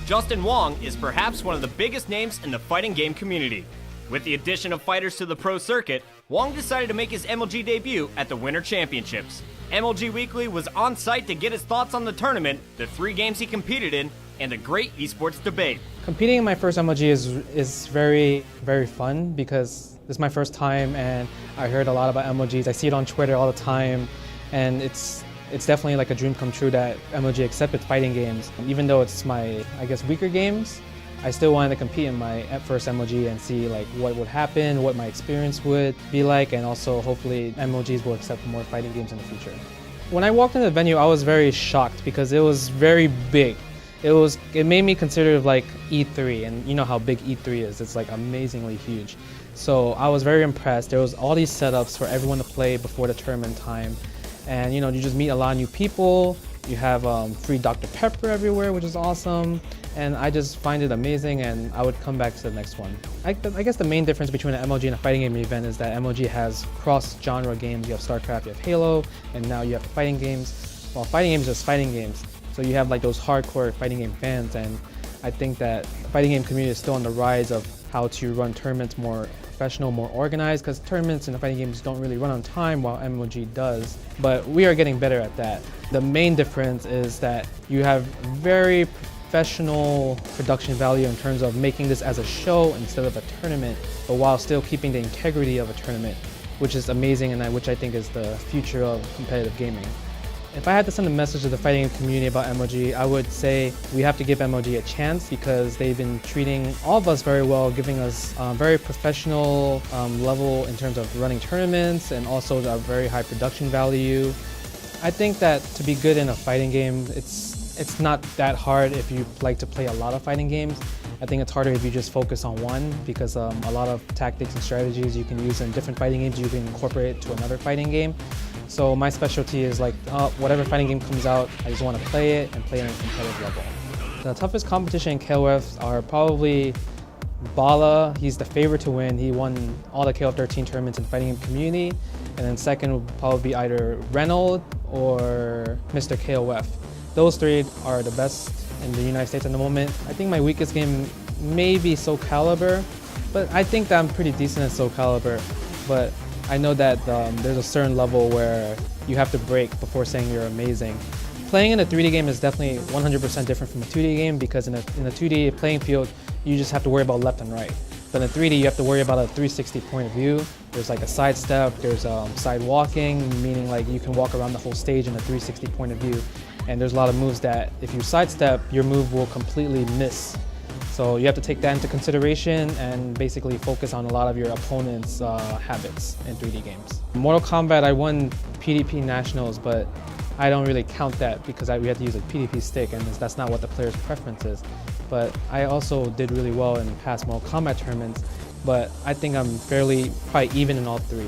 Justin Wong is perhaps one of the biggest names in the fighting game community. With the addition of fighters to the pro circuit, Wong decided to make his MLG debut at the Winter Championships. MLG Weekly was on site to get his thoughts on the tournament, the 3 games he competed in, and a great esports debate. Competing in my first MLG is very, very fun because this is my first time and I heard a lot about MLGs. I see it on Twitter all the time, and it's definitely like a dream come true that MLG accepted fighting games. Even though it's my, weaker games, I still wanted to compete in my first MLG and see like what would happen, what my experience would be like, and also hopefully MLGs will accept more fighting games in the future. When I walked into the venue, I was very shocked because it was very big. It made me consider like E3, and you know how big E3 is. It's like amazingly huge. So I was very impressed. There was all these setups for everyone to play before the tournament time. And you just meet a lot of new people. You have free Dr. Pepper everywhere, which is awesome. And I just find it amazing, and I would come back to the next one. I guess the main difference between an MLG and a fighting game event is that MLG has cross-genre games. You have StarCraft, you have Halo, and now you have fighting games. Well, fighting games are just fighting games. So you have like those hardcore fighting game fans, and I think that the fighting game community is still on the rise of how to run tournaments more professional, more organized, because tournaments and the fighting games don't really run on time while MLG does. But we are getting better at that. The main difference is that you have very professional production value in terms of making this as a show instead of a tournament, but while still keeping the integrity of a tournament, which is amazing and which I think is the future of competitive gaming. If I had to send a message to the fighting game community about MLG, I would say we have to give MLG a chance because they've been treating all of us very well, giving us very professional level in terms of running tournaments and also a very high production value. I think that to be good in a fighting game, it's not that hard if you like to play a lot of fighting games. I think it's harder if you just focus on one because a lot of tactics and strategies you can use in different fighting games, you can incorporate it to another fighting game. So my specialty is like whatever fighting game comes out, I just want to play it and play it on a competitive level. The toughest competition in KOF are probably Bala. He's the favorite to win. He won all the KOF 13 tournaments in the fighting game community. And then second would probably be either Reynolds or Mr. KOF. Those 3 are the best in the United States at the moment. I think my weakest game may be Soul Calibur, but I think that I'm pretty decent at Soul Calibur. But I know that there's a certain level where you have to break before saying you're amazing. Playing in a 3D game is definitely 100% different from a 2D game because in a 2D playing field, you just have to worry about left and right. But in 3D, you have to worry about a 360 point of view. There's like a side step, there's side walking, meaning like you can walk around the whole stage in a 360 point of view. And there's a lot of moves that if you sidestep, your move will completely miss. So you have to take that into consideration and basically focus on a lot of your opponent's habits in 3D games. In Mortal Kombat, I won PvP Nationals, but I don't really count that because we had to use a PvP stick, and that's not what the player's preference is. But I also did really well in past Mortal Kombat tournaments, but I think I'm probably even in all 3.